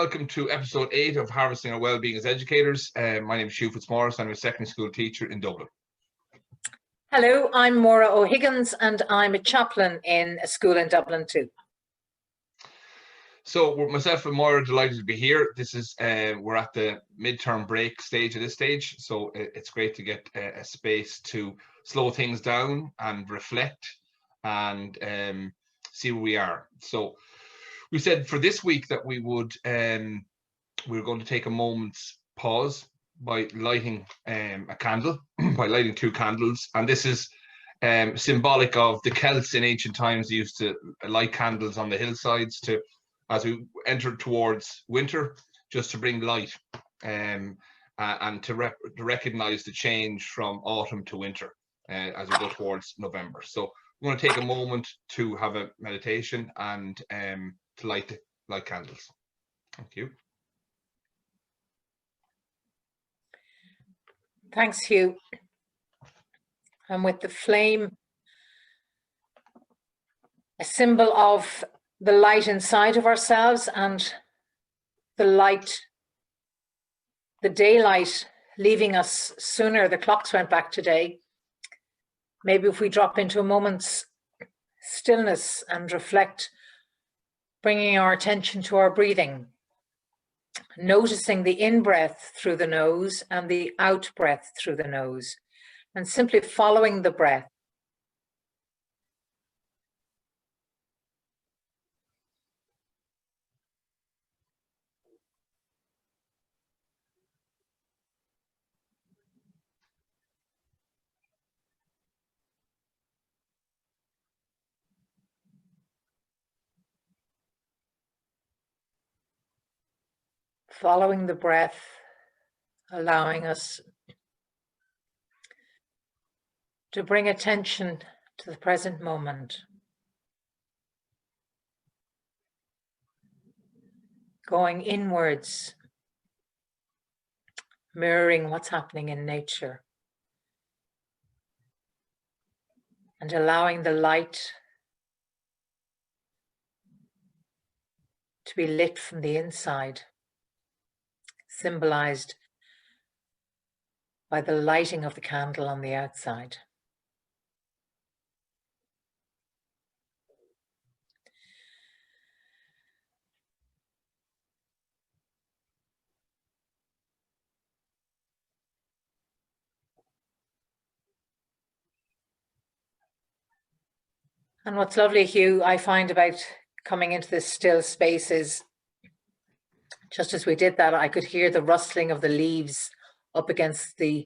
welcome to episode 8 of Harvesting Our Wellbeing as Educators. My name is Hugh Fitzmaurice. I'm a secondary school teacher in Dublin. Hello, I'm Maura O'Higgins and I'm a chaplain in a school in Dublin too. So myself and Maura are delighted to be here. This is we're at the midterm break stage at this stage, so it's great to get a space to slow things down and reflect and see where we are. So we said for this week that we would we're going to take a moment's pause by lighting a candle, by lighting 2 candles, and this is symbolic of the Celts in ancient times. They used to light candles on the hillsides to, as we entered towards winter, just to bring light and to recognize the change from autumn to winter as we go towards November. So we're going to take a moment to have a meditation and to light candles. Thank you. Thanks, Hugh. And with the flame, a symbol of the light inside of ourselves and the light, the daylight leaving us sooner. The clocks went back today. Maybe if we drop into a moment's stillness and reflect, bringing our attention to our breathing, noticing the in-breath through the nose and the out-breath through the nose, and simply following the breath. Following the breath, allowing us to bring attention to the present moment. Going inwards, mirroring what's happening in nature, and allowing the light to be lit from the inside, symbolized by the lighting of the candle on the outside. And what's lovely, Hugh, I find about coming into this still space is, just as we did that, I could hear the rustling of the leaves up against the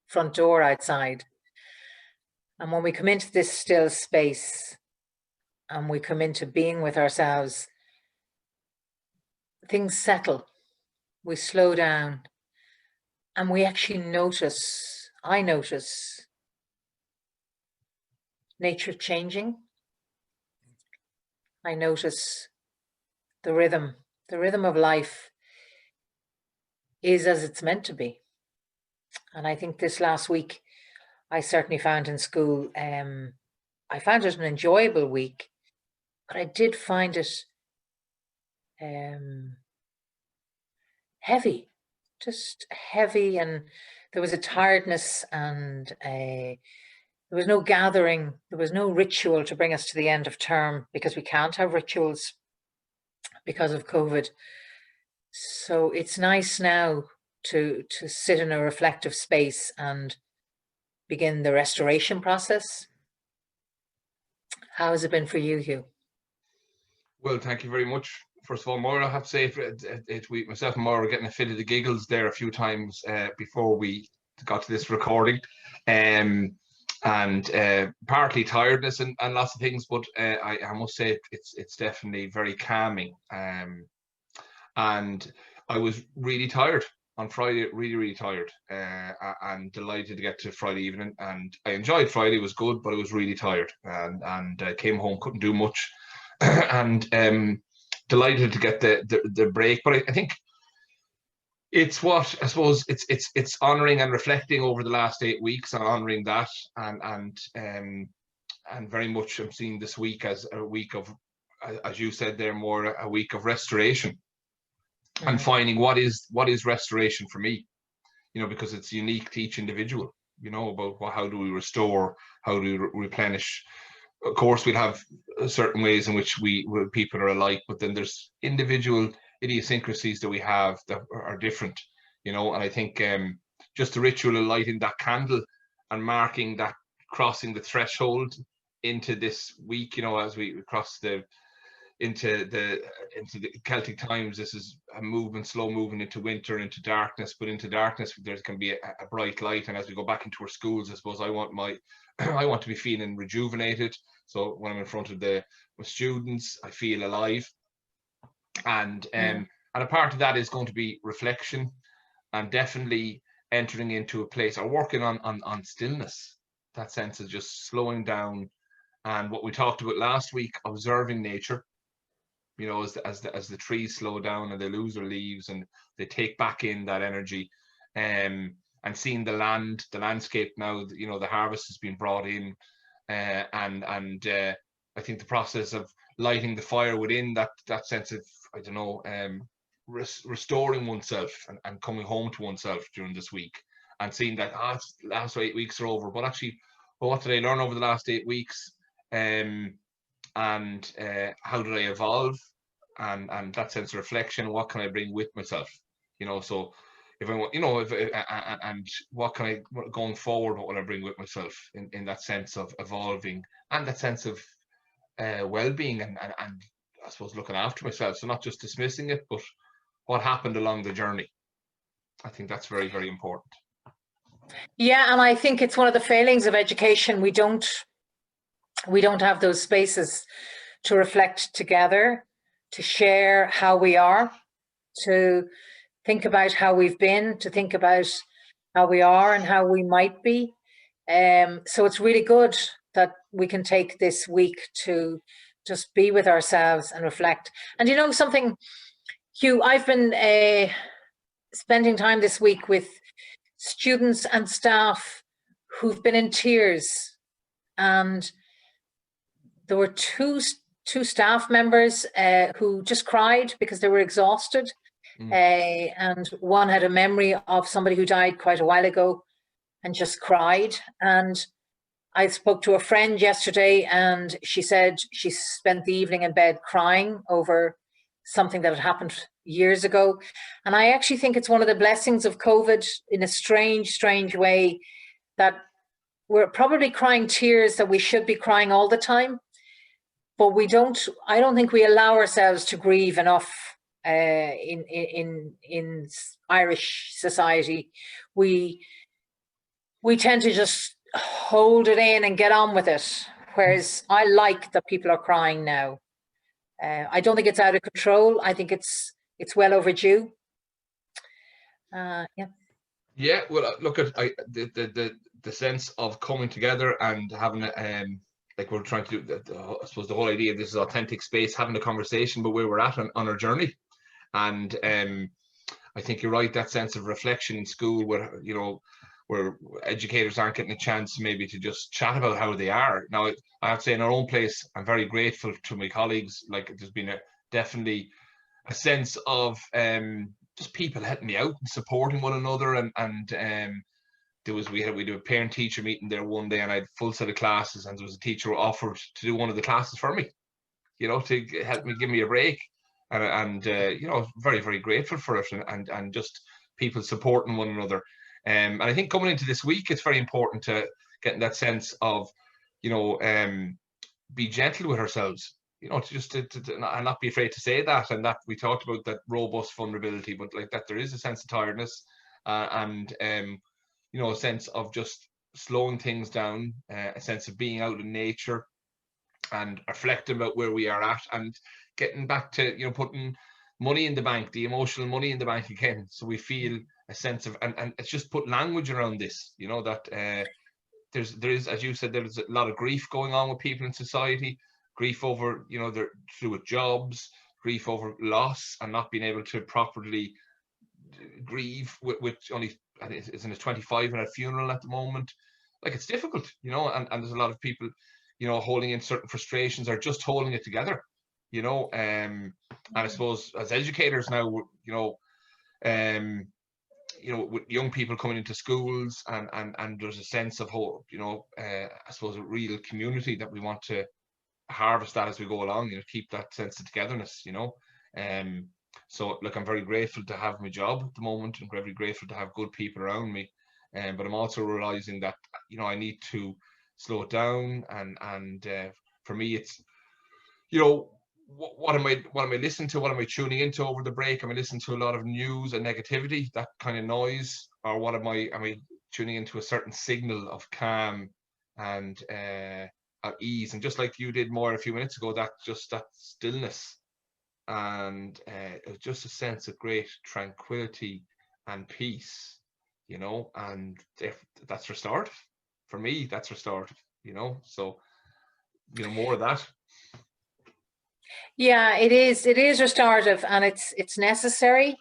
front door outside. And when we come into this still space and we come into being with ourselves, things settle, we slow down, and we actually notice, I notice nature changing. I notice the rhythm of life is as it's meant to be. And I think this last week, I certainly found in school, I found it an enjoyable week, but I did find it heavy, just heavy. And there was a tiredness and there was no gathering, there was no ritual to bring us to the end of term, because we can't have rituals because of COVID. So it's nice now to sit in a reflective space and begin the restoration process. How has it been for you, Hugh? Well, thank you very much. First of all, Maura, I have to say, myself and Maura were getting a fit of the giggles there a few times before we got to this recording. And partly tiredness and lots of things, but I must say it's definitely very calming. And I was really tired on Friday, really tired, and delighted to get to Friday evening. And I enjoyed Friday; it was good, but I was really tired, and came home, couldn't do much, and delighted to get the break. But I think it's what I suppose it's honoring and reflecting over the last 8 weeks and honoring that, and very much I'm seeing this week as a week of, as you said there, more a week of restoration. and finding what is restoration for me, you know, because it's unique to each individual, you know, about how do we restore, how do we replenish. Of course, we'll have certain ways in which people are alike, but then there's individual idiosyncrasies that we have that are different, you know. And I think just the ritual of lighting that candle and marking that, crossing the threshold into this week, you know, as we cross into the Celtic times. This is a movement, slow moving into winter, into darkness, but into darkness there can be a bright light. And as we go back into our schools, I suppose I want to be feeling rejuvenated. So when I'm in front of my students, I feel alive. And a part of that is going to be reflection, and definitely entering into a place or working on stillness, that sense of just slowing down. And what we talked about last week, observing nature, you know, as the trees slow down and they lose their leaves and they take back in that energy, and seeing the landscape now, you know, the harvest has been brought in, and I think the process of lighting the fire within that sense of, I don't know, restoring oneself and coming home to oneself during this week, and seeing that last 8 weeks are over, but actually, well, what did I learn over the last 8 weeks? And how did I evolve, and that sense of reflection, what can I bring with myself, you know? So if I want, you know, and what can I, going forward, what will I bring with myself in that sense of evolving, and that sense of well-being, and I suppose looking after myself. So not just dismissing it, but what happened along the journey. I think that's very, very important. Yeah, and I think it's one of the failings of education. We don't have those spaces to reflect together, to share how we are, to think about how we've been, to think about how we are and how we might be. So it's really good that we can take this week to just be with ourselves and reflect. And you know something, Hugh, I've been spending time this week with students and staff who've been in tears, and there were two staff members who just cried because they were exhausted. And one had a memory of somebody who died quite a while ago and just cried. And I spoke to a friend yesterday, and she said she spent the evening in bed crying over something that had happened years ago. And I actually think it's one of the blessings of COVID, in a strange way, that we're probably crying tears that we should be crying all the time, but I don't think we allow ourselves to grieve enough in Irish society. We tend to just hold it in and get on with it, whereas I like that people are crying now. I don't think it's out of control. I think it's well overdue. Yeah, well, look at the sense of coming together and having like we're trying to do. I suppose the whole idea of this is authentic space, having a conversation about where we're at on our journey. And I think you're right, that sense of reflection in school, where, you know, where educators aren't getting a chance maybe to just chat about how they are. Now, I have to say, in our own place, I'm very grateful to my colleagues. Like, there's been definitely a sense of just people helping me out and supporting one another. And we did a parent teacher meeting there one day, and I had a full set of classes, and there was a teacher who offered to do one of the classes for me, you know, to help me, give me a break. And you know, very, very grateful for it, and just people supporting one another. And I think coming into this week, it's very important to get that sense of, you know, be gentle with ourselves, you know, to not be afraid to say that. And that we talked about that robust vulnerability, but like that there is a sense of tiredness, and you know, a sense of just slowing things down, a sense of being out in nature and reflecting about where we are at, and getting back to, you know, putting money in the bank, the emotional money in the bank again, so we feel a sense of, and it's just put language around this, you know, that there is, as you said, there's a lot of grief going on with people in society, grief over, you know, they're through with jobs, grief over loss and not being able to properly grieve with only, I think it's in a 25 and a funeral at the moment. Like, it's difficult, you know, and there's a lot of people, you know, holding in certain frustrations or just holding it together, you know. And I suppose as educators now, with young people coming into schools, and there's a sense of hope, I suppose a real community that we want to harvest that as we go along, keep that sense of togetherness, so look, I'm very grateful to have my job at the moment, and very grateful to have good people around me, but I'm also realizing that I need to slow it down, and for me it's what am I listening to? What am I tuning into over the break? Am I listening to a lot of news and negativity, that kind of noise, or what am I tuning into a certain signal of calm and at ease? And just like you did more a few minutes ago, that stillness, and it was just a sense of great tranquility and peace, and that's restorative for me. That's restorative, so more of that. Yeah, it is restorative, and it's necessary.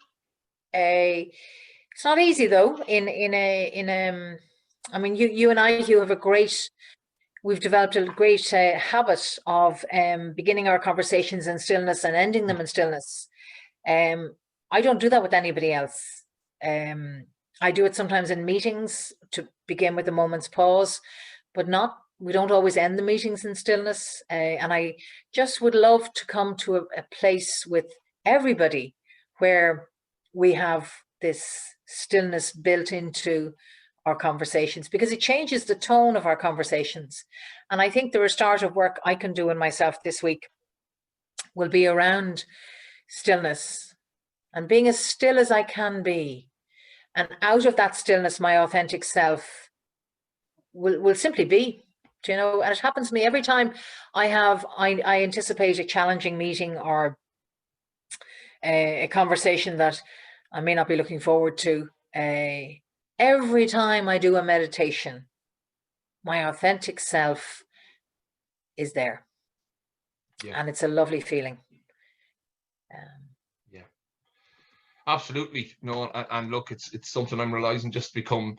It's not easy though. I mean, you and I, Hugh, we've developed a great habit of beginning our conversations in stillness and ending them in stillness. I don't do that with anybody else. I do it sometimes in meetings to begin with a moment's pause, but we don't always end the meetings in stillness. And I just would love to come to a place with everybody where we have this stillness built into our conversations, because it changes the tone of our conversations. And I think the restorative work I can do in myself this week will be around stillness and being as still as I can be. And out of that stillness, my authentic self will simply be, and it happens to me every time I anticipate a challenging meeting or a conversation that I may not be looking forward to. Every time I do a meditation, my authentic self is there. Yeah. And it's a lovely feeling. Yeah, absolutely. No, and look, it's something I'm realizing just to become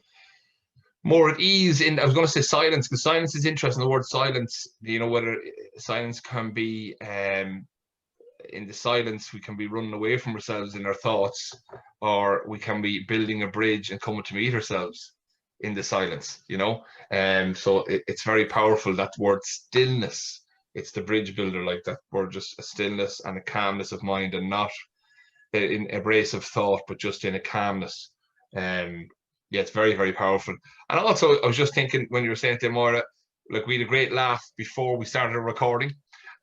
more at ease in. I was going to say silence, because silence is interesting. The word silence, whether silence can be in the silence, we can be running away from ourselves in our thoughts, or we can be building a bridge and coming to meet ourselves in the silence, so it's very powerful, that word stillness. It's the bridge builder, like that word, just a stillness and a calmness of mind, and not in abrasive thought, but just in a calmness. Yeah, it's very, very powerful. And also, I was just thinking when you were saying to Maura, like, we had a great laugh before we started recording,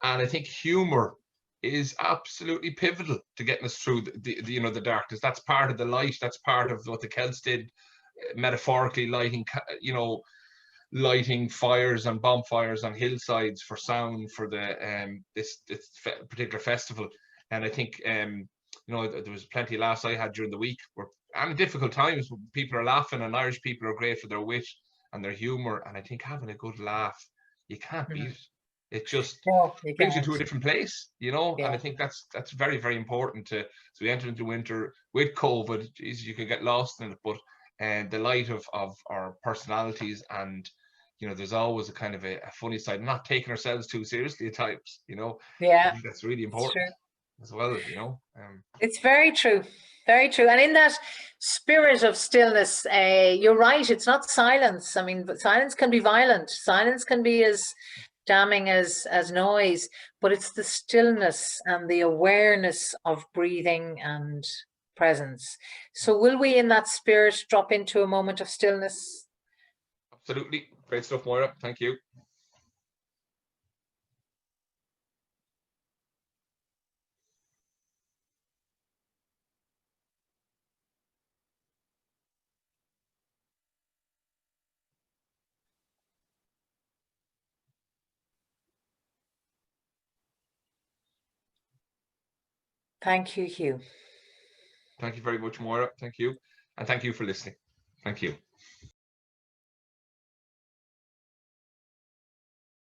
and I think humor is absolutely pivotal to getting us through the darkness. That's part of the light. That's part of what the Celts did, metaphorically lighting fires and bonfires on hillsides for sound for the this particular festival. And I think there was plenty of laughs I had during the week, and difficult times. People are laughing, and Irish people are great for their wit and their humor. And I think having a good laugh, you can't beat it. It just brings you to a different place, Yeah. And I think that's very, very important. So we enter into winter with COVID. Geez, you can get lost in it, but the light of our personalities, and there's always a kind of a funny side, not taking ourselves too seriously at times. Yeah, I think that's really important as well. It's very true. Very true. And in that spirit of stillness, you're right, it's not silence. I mean, but silence can be violent. Silence can be as damning as noise, but it's the stillness and the awareness of breathing and presence. So will we, in that spirit, drop into a moment of stillness? Absolutely. Great stuff, Moira. Thank you. Thank you, Hugh. Thank you very much, Moira. Thank you. And thank you for listening. Thank you.